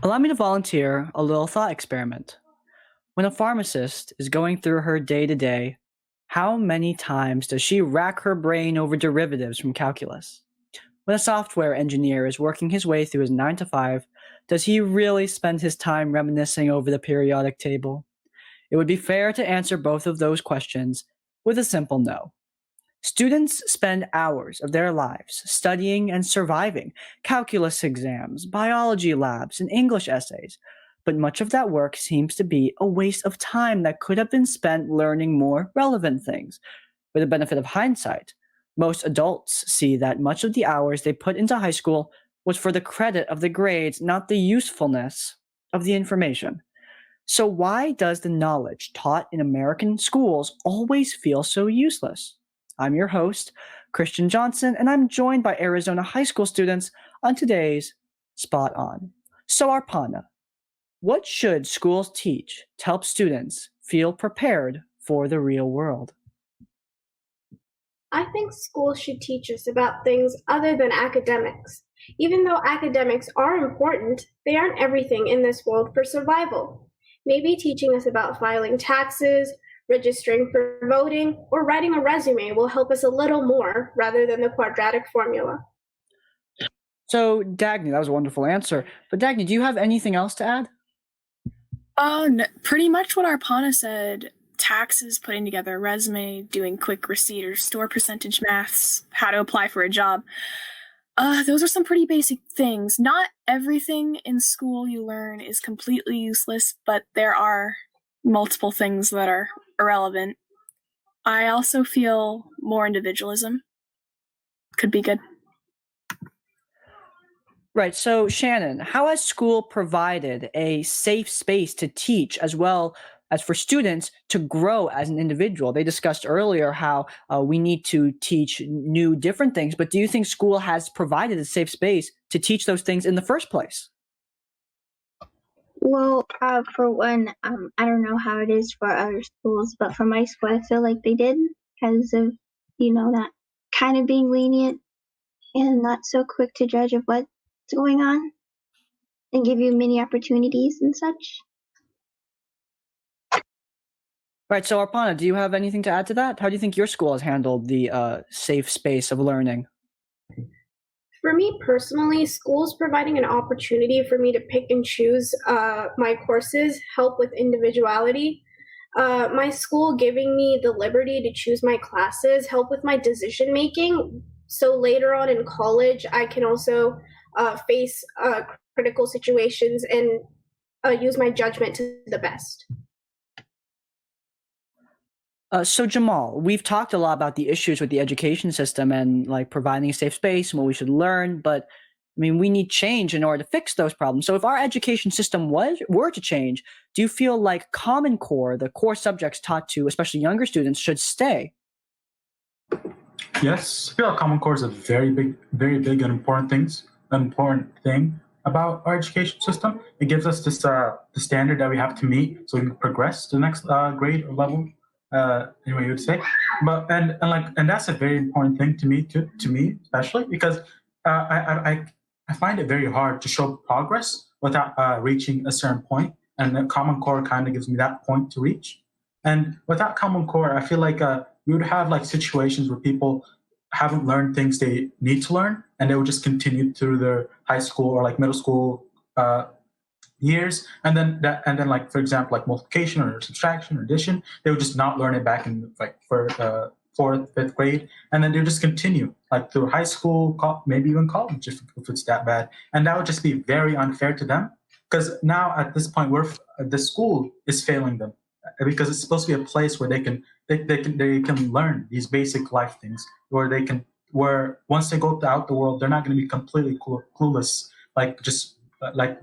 Allow me to volunteer a little thought experiment. When a pharmacist is going through her day to day, how many times does she rack her brain over derivatives from calculus? When a software engineer is working his way through his 9 to 5, does he really spend his time reminiscing over the periodic table? It would be fair to answer both of those questions with a simple no. Students spend hours of their lives studying and surviving calculus exams, biology labs, and English essays, but much of that work seems to be a waste of time that could have been spent learning more relevant things. With the benefit of hindsight, most adults see that much of the hours they put into high school was for the credit of the grades, not the usefulness of the information. So, why does the knowledge taught in American schools always feel so useless? I'm your host, Christian Johnson, and I'm joined by Arizona high school students on today's Spot On. So, Arpana, what should schools teach to help students feel prepared for the real world? I think schools should teach us about things other than academics. Even though academics are important, they aren't everything in this world for survival. Maybe teaching us about filing taxes, registering for voting, or writing a resume will help us a little more rather than the quadratic formula. So, Dagny, that was a wonderful answer. But, Dagny, do you have anything else to add? Pretty much what Arpana said. Taxes, putting together a resume, doing quick receipt or store percentage maths, how to apply for a job. Those are some pretty basic things. Not everything in school you learn is completely useless, but there are multiple things that are irrelevant. I also feel more individualism could be good. Right. So, Shannon, how has school provided a safe space to teach as well as for students to grow as an individual? They discussed earlier how we need to teach new, different things, but do you think school has provided a safe space to teach those things in the first place? Well, for one, I don't know how it is for other schools, but for my school, I feel like they did because of, that kind of being lenient and not so quick to judge of what's going on and give you many opportunities and such. Right. So, Arpana, do you have anything to add to that? How do you think your school has handled the safe space of learning? For me personally, schools providing an opportunity for me to pick and choose my courses help with individuality. My school giving me the liberty to choose my classes help with my decision making. So later on in college, I can also face critical situations and use my judgment to the best. So Jamal, we've talked a lot about the issues with the education system and like providing a safe space and what we should learn, but I mean, we need change in order to fix those problems. So if our education system were to change, do you feel like Common Core, the core subjects taught to especially younger students, should stay? Yes, I feel like Common Core is a very big and important thing about our education system. It gives us this the standard that we have to meet so we can progress to the next grade or level. Anyway, you would say, but and that's a very important thing to me especially because I find it very hard to show progress without reaching a certain point, and the Common Core kind of gives me that point to reach. And without Common Core, I feel like we would have like situations where people haven't learned things they need to learn, and they would just continue through their high school or like middle school years, and then like for example like multiplication or subtraction or addition, they would just not learn it back in like for fourth, fifth grade, and then they would just continue like through high school, maybe even college if it's that bad, and that would just be very unfair to them because now at this point the school is failing them because it's supposed to be a place where they can learn these basic life things where once they go out the world they're not going to be completely clueless like just like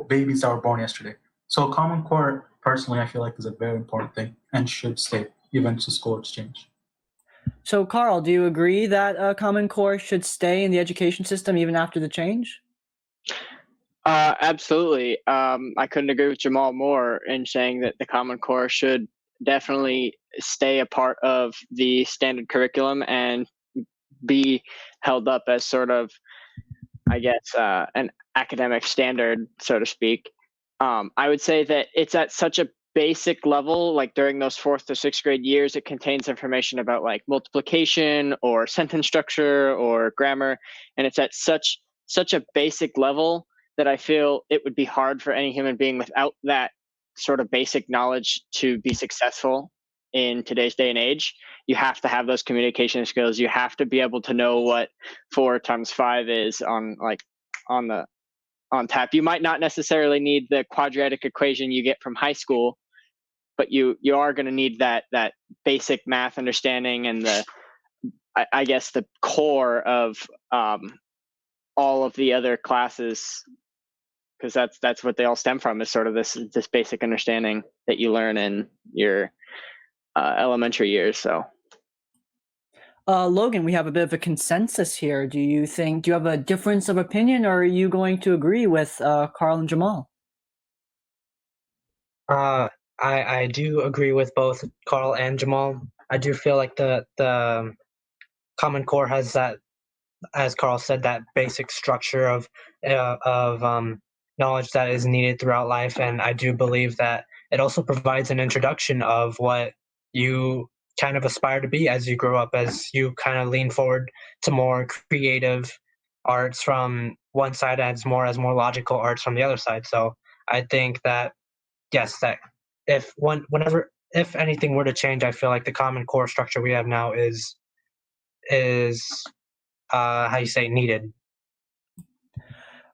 babies that were born yesterday. So Common Core, personally, I feel like is a very important thing and should stay even to school exchange. So, Carl, do you agree that Common Core should stay in the education system even after the change? Absolutely. I couldn't agree with Jamal more in saying that the Common Core should definitely stay a part of the standard curriculum and be held up as sort of an academic standard, so to speak. I would say that it's at such a basic level, like during those 4th to 6th grade years, it contains information about like multiplication or sentence structure or grammar. And it's at such a basic level that I feel it would be hard for any human being without that sort of basic knowledge to be successful in today's day and age. You have to have those communication skills. You have to be able to know what 4 times 5 is on tap. You might not necessarily need the quadratic equation you get from high school, but you are going to need that basic math understanding and I guess the core of all of the other classes, because that's what they all stem from, is sort of this basic understanding that you learn in your elementary years. So Logan, we have a bit of a consensus here. Do you have a difference of opinion, or are you going to agree with Carl and Jamal? I do agree with both Carl and Jamal. I do feel like the Common Core has that, as Carl said, that basic structure of knowledge that is needed throughout life, and I do believe that it also provides an introduction of what you kind of aspire to be as you grow up, as you kind of lean forward to more creative arts from one side as more logical arts from the other side. So I think that yes, that if anything were to change, I feel like the Common Core structure we have now is how you say needed.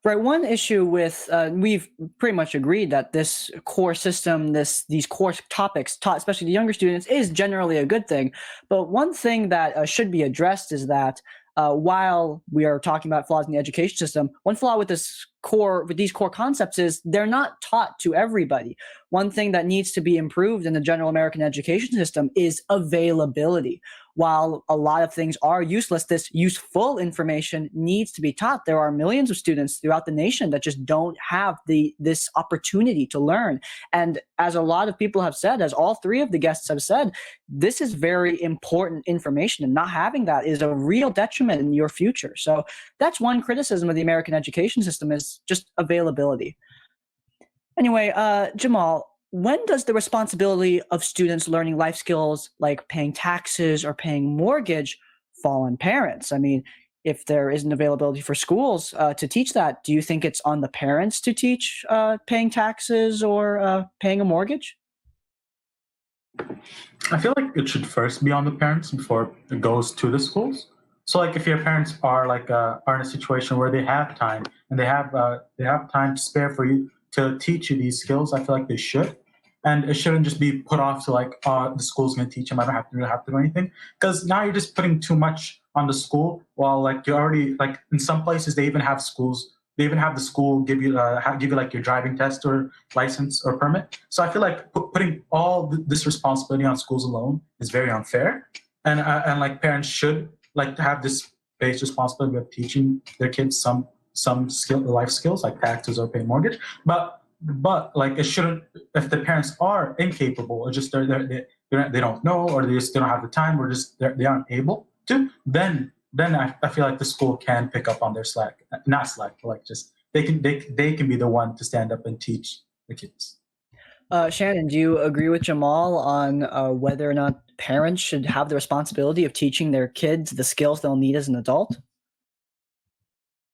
Right. One issue with we've pretty much agreed that this core system, these core topics taught, especially to younger students, is generally a good thing. But one thing that should be addressed is that while we are talking about flaws in the education system, one flaw with these core concepts is they're not taught to everybody. One thing that needs to be improved in the general American education system is availability. While a lot of things are useless, this useful information needs to be taught. There are millions of students throughout the nation that just don't have this opportunity to learn. And as a lot of people have said, as all 3 of the guests have said, this is very important information, and not having that is a real detriment in your future. So that's one criticism of the American education system, is just availability. Anyway, Jamal, when does the responsibility of students learning life skills like paying taxes or paying mortgage fall on parents? I mean, if there isn't availability for schools to teach that, do you think it's on the parents to teach paying taxes or paying a mortgage? I feel like it should first be on the parents before it goes to the schools. So, like, if your parents are in a situation where they have time and they have time to spare for you to teach you these skills, I feel like they should. And it shouldn't just be put off to like, oh, the school's going to teach them. I don't have to do anything. Because now you're just putting too much on the school. While like you already, like in some places they even have schools. They even have the school give you like your driving test or license or permit. So I feel like putting all this responsibility on schools alone is very unfair. And like parents should like to have this base responsibility of teaching their kids some life skills like taxes or pay mortgage. But like it shouldn't, if the parents are incapable or just they don't know, or they just don't have the time, or just they aren't able to, then I feel like the school can pick up on their slack, not slack, but like just they can be the one to stand up and teach the kids. Shannon, do you agree with Jamal on whether or not parents should have the responsibility of teaching their kids the skills they'll need as an adult?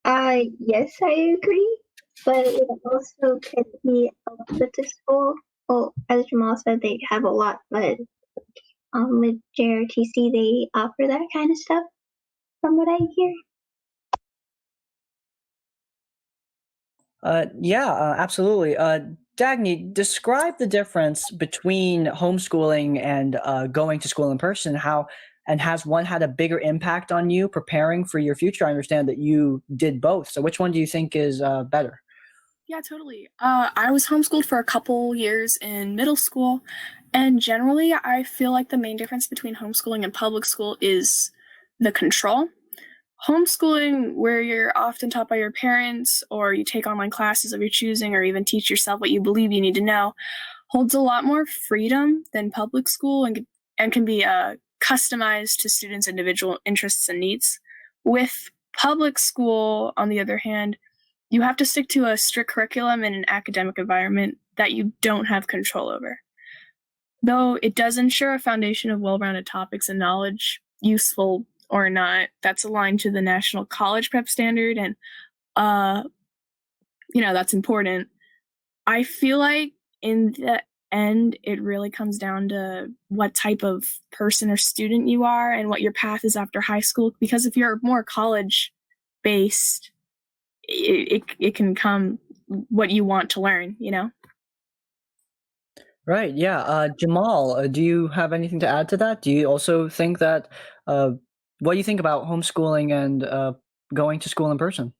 Yes, I agree, but it also could be up with the school. Well, as Jamal said, they have a lot, but with JRTC, they offer that kind of stuff, from what I hear. Yeah, absolutely. Dagny, describe the difference between homeschooling and going to school in person. And has one had a bigger impact on you preparing for your future? I understand that you did both. So which one do you think is better? Yeah, totally. I was homeschooled for a couple years in middle school, and generally I feel like the main difference between homeschooling and public school is the control. Homeschooling, where you're often taught by your parents, or you take online classes of your choosing, or even teach yourself what you believe you need to know, holds a lot more freedom than public school, and can be customized to students' individual interests and needs. With Public school, on the other hand, you have to stick to a strict curriculum in an academic environment that you don't have control over. Though it does ensure a foundation of well-rounded topics and knowledge, useful or not, that's aligned to the National College Prep Standard, and that's important. I feel like in the end, it really comes down to what type of person or student you are and what your path is after high school. Because if you're more college based, it can come what you want to learn, Right. Yeah. Jamal, do you have anything to add to that? Do you also think that, what do you think about homeschooling and going to school in person?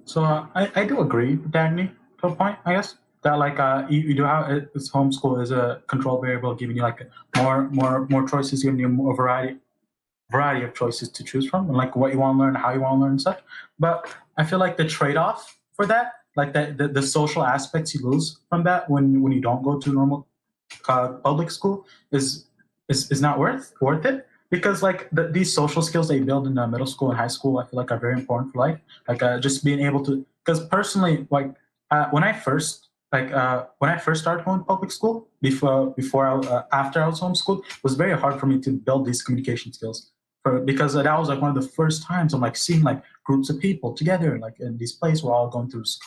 So I do agree with Dagny to a point, I guess. That like you do have this homeschool is a control variable, giving you like more choices, giving you more variety of choices to choose from, and like what you want to learn, how you want to learn, and such. But I feel like the trade off for that, like the social aspects you lose from that when you don't go to normal public school is not worth it, because like these social skills that you build in middle school and high school, I feel like are very important for life. Like just being able to, because personally, like when I first started going to public school after I was homeschooled, it was very hard for me to build these communication skills. Because that was like one of the first times I'm like seeing like groups of people together, like in these places, we're all going through this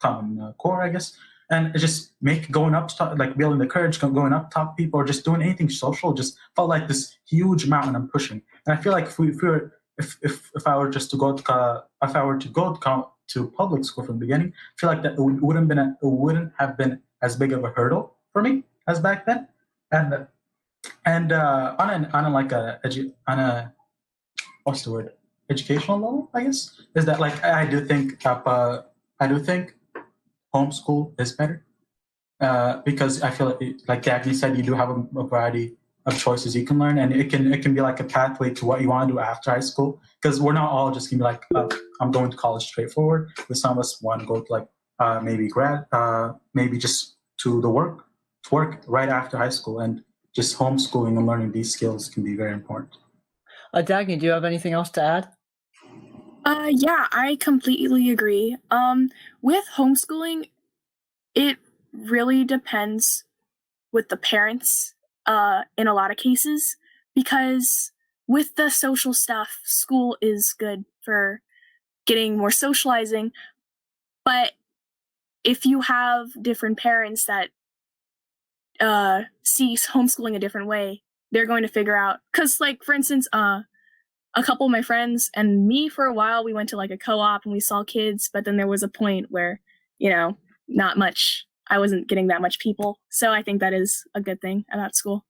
common core, I guess. And it just going up to talk, like building the courage, going up to talk to people, or just doing anything social, just felt like this huge mountain I'm pushing. And I feel like if I were just to go to public school from the beginning, I feel like that it wouldn't have been as big of a hurdle for me as back then. And on a what's the word, educational level, I guess, is that like I do think homeschool is better, because I feel like Dagny said, you do have a variety of choices you can learn, and it can be like a pathway to what you want to do after high school. Because we're not all just gonna be like, I'm going to college straightforward. But some of us want to go to like maybe grad, maybe just to work right after high school, and just homeschooling and learning these skills can be very important. Dagny, do you have anything else to add? Yeah, I completely agree. With homeschooling, it really depends with the parents, in a lot of cases, because with the social stuff, school is good for getting more socializing. But if you have different parents that see homeschooling a different way, they're going to figure out, because like, for instance, a couple of my friends and me, for a while, we went to like a co-op and we saw kids, but then there was a point where, not much, I wasn't getting that much people. So I think that is a good thing about school.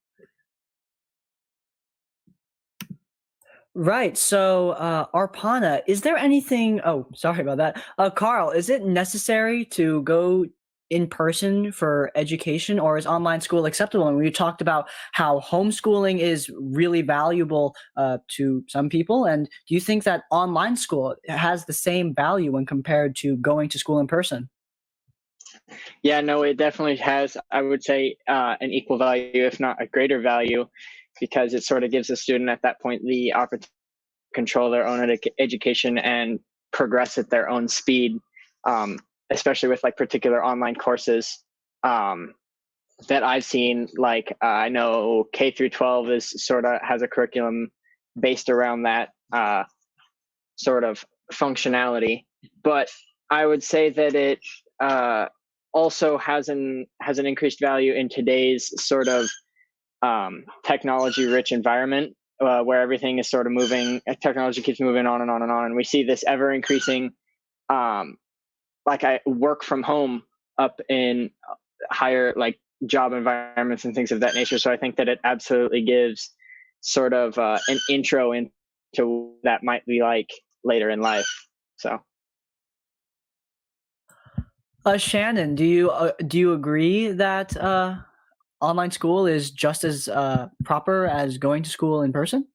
Right. So, Arpana, is there anything? Oh, sorry about that. Carl, is it necessary to go in person for education, or is online school acceptable? And we talked about how homeschooling is really valuable to some people. And do you think that online school has the same value when compared to going to school in person? Yeah, no, it definitely has, I would say, an equal value, if not a greater value, because it sort of gives the student at that point the opportunity to control their own education and progress at their own speed, especially with like particular online courses that I've seen. Like I know K through 12 is sort of has a curriculum based around that sort of functionality, but I would say that it also has an increased value in today's sort of technology rich environment, where everything is sort of moving, technology keeps moving on and on and on, and we see this ever increasing like I work from home up in higher like job environments and things of that nature. So I think that it absolutely gives sort of an intro into that might be like later in life. So Shannon, do you agree that online school is just as proper as going to school in person?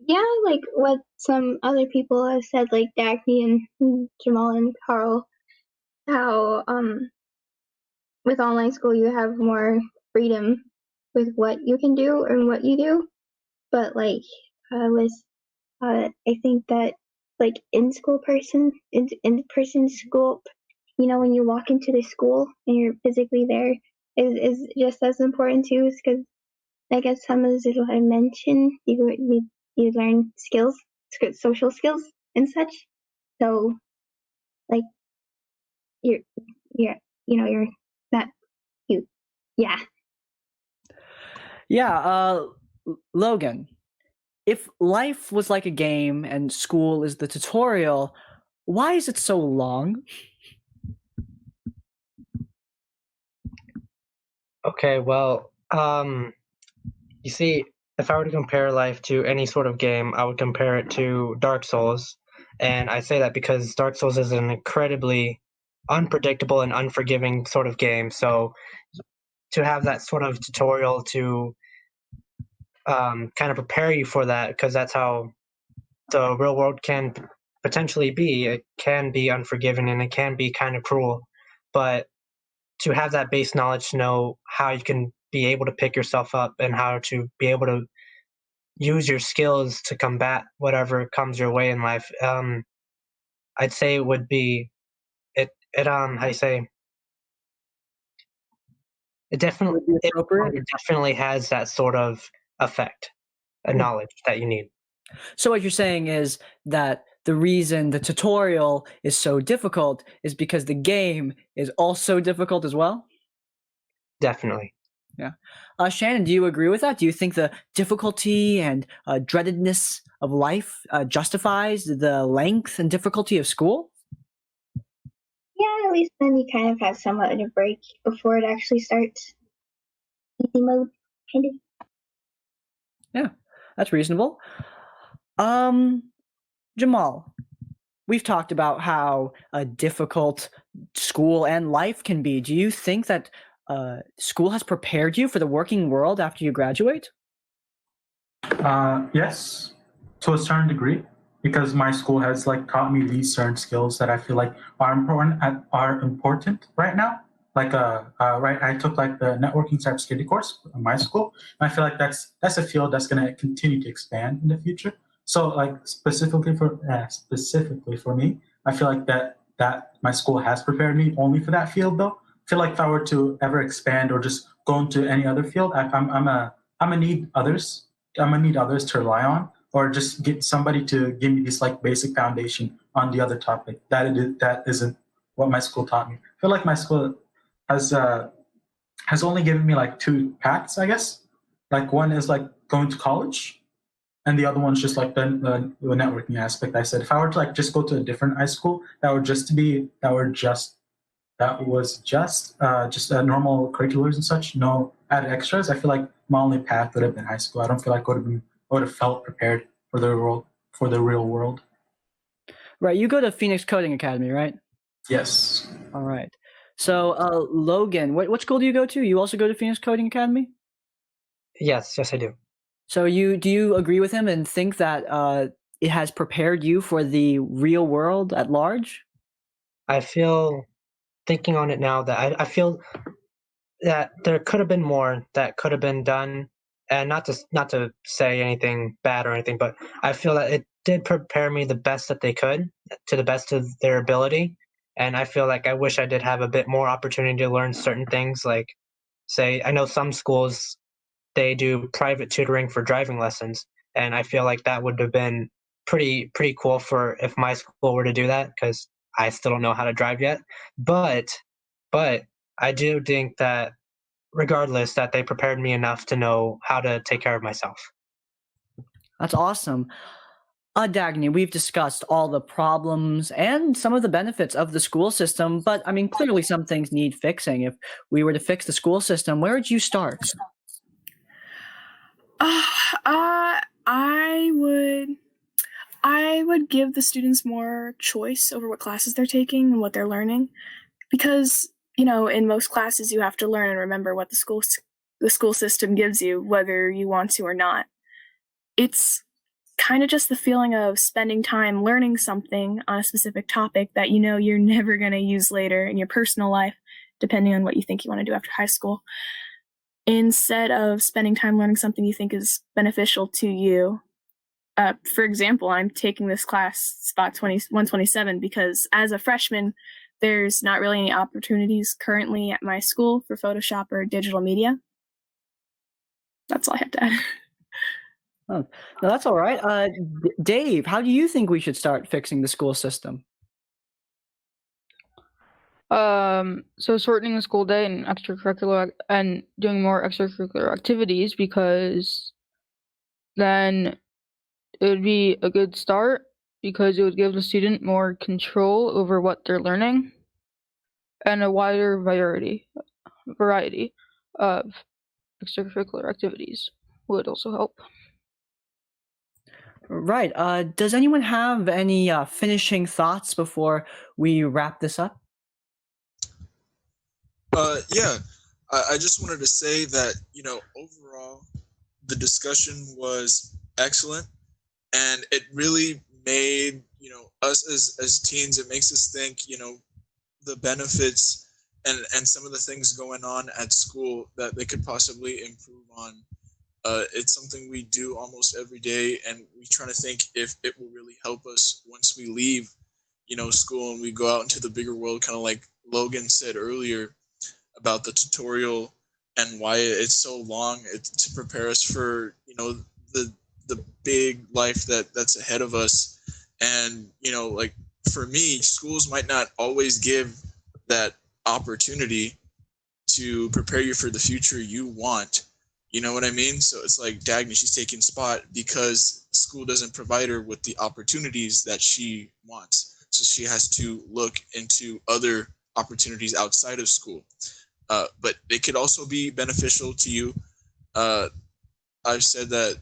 Yeah, like what some other people have said, like Dagny and Jamal and Carl, how with online school you have more freedom with what you can do and what you do. But like was I think that like in person school, you know, when you walk into the school and you're physically there is just as important too, because I guess some of this is what I mentioned. You learn skills, social skills and such. So like you're you're not you. Yeah. Yeah, Logan, if life was like a game and school is the tutorial, why is it so long? Okay, well, you see, if I were to compare life to any sort of game, I would compare it to Dark Souls. And I say that because Dark Souls is an incredibly unpredictable and unforgiving sort of game. So to have that sort of tutorial to kind of prepare you for that, because that's how the real world can potentially be. It can be unforgiving and it can be kind of cruel. But to have that base knowledge to know how you can be able to pick yourself up and how to be able to use your skills to combat whatever comes your way in life. I'd say it would be it how you say it definitely Would be it appropriate? definitely has that sort of effect, a Hmm. knowledge that you need. So what you're saying is that the reason the tutorial is so difficult is because the game is also difficult as well? Definitely. Yeah. Shannon, do you agree with that? Do you think the difficulty and dreadedness of life justifies the length and difficulty of school? Yeah, at least then you kind of have somewhat of a break before it actually starts. Easy mode, kind of. Yeah, that's reasonable. Jamal, we've talked about how difficult school and life can be. Do you think that school has prepared you for the working world after you graduate? Yes, to a certain degree, because my school has like taught me these certain skills that I feel like are important right now. Like right, I took like the networking cybersecurity course in my school, and I feel like that's a field that's going to continue to expand in the future. So like specifically for me, I feel like that my school has prepared me only for that field though. I feel like if I were to ever expand or just go into any other field, I'm a need others I'm gonna need others to rely on, or just get somebody to give me this like basic foundation on the other topic. That isn't what my school taught me. I feel like my school has uh, has only given me like two paths, I guess. Like one is like going to college, and the other one's just like the networking aspect. I said if I were to like just go to a different high school, that was just normal curriculars and such, no added extras. I feel like my only path would have been high school. I don't feel like I would have felt prepared for the real world. Right, you go to Phoenix Coding Academy, right? Yes. All right. So, Logan, what school do you go to? You also go to Phoenix Coding Academy? Yes, I do. So do you agree with him and think that it has prepared you for the real world at large? I feel thinking on it now that I feel that there could have been more that could have been done, and not to say anything bad or anything, but I feel that it did prepare me the best that they could, to the best of their ability. And I feel like I wish I did have a bit more opportunity to learn certain things, like say I know some schools they do private tutoring for driving lessons, and I feel like that would have been pretty cool for if my school were to do that, because I still don't know how to drive yet. But but I do think that regardless that they prepared me enough to know how to take care of myself. That's awesome. Dagny, we've discussed all the problems and some of the benefits of the school system, but I mean, clearly some things need fixing. If we were to fix the school system, where would you start? I would give the students more choice over what classes they're taking and what they're learning, because in most classes you have to learn and remember what the school system gives you, whether you want to or not. It's kind of just the feeling of spending time learning something on a specific topic that you're never going to use later in your personal life, depending on what you think you want to do after high school, instead of spending time learning something you think is beneficial to you For example, I'm taking this class, Spot 127, because as a freshman, there's not really any opportunities currently at my school for Photoshop or digital media. That's all I have to add. Oh, no, that's all right. Dave, how do you think we should start fixing the school system? So shortening the school day and and doing more extracurricular activities, because then it would be a good start, because it would give the student more control over what they're learning and a wider variety of extracurricular activities would also help. Right. Does anyone have any finishing thoughts before we wrap this up? Yeah, I just wanted to say that, overall, the discussion was excellent, and it really made, us as teens, it makes us think, the benefits and some of the things going on at school that they could possibly improve on. It's something we do almost every day, and we try to think if it will really help us once we leave, school, and we go out into the bigger world, kind of like Logan said earlier about the tutorial and why it's so long. It's to prepare us for the big life that's ahead of us. And like for me, schools might not always give that opportunity to prepare you for the future you want. You know what I mean? So it's like Dagny, she's taking Spot because school doesn't provide her with the opportunities that she wants. So she has to look into other opportunities outside of school. But it could also be beneficial to you. I've said that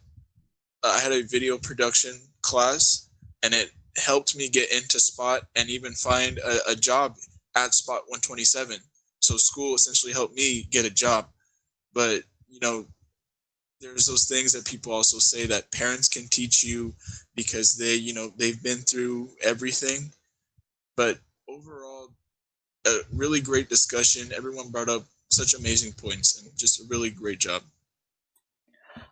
I had a video production class, and it helped me get into Spot and even find a job at Spot 127. So school essentially helped me get a job. But, there's those things that people also say that parents can teach you because they've been through everything. But overall, a really great discussion. Everyone brought up such amazing points, and just a really great job.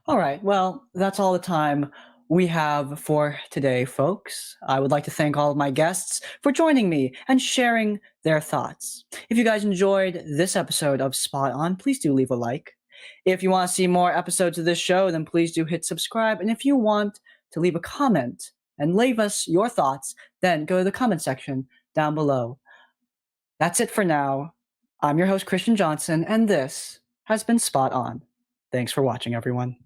All right. Well, that's all the time we have for today, folks. I would like to thank all of my guests for joining me and sharing their thoughts. If you guys enjoyed this episode of Spot On, please do leave a like. If you want to see more episodes of this show, then please do hit subscribe. And if you want to leave a comment and leave us your thoughts, then go to the comment section down below. That's it for now. I'm your host, Christian Johnson, and this has been Spot On. Thanks for watching, everyone.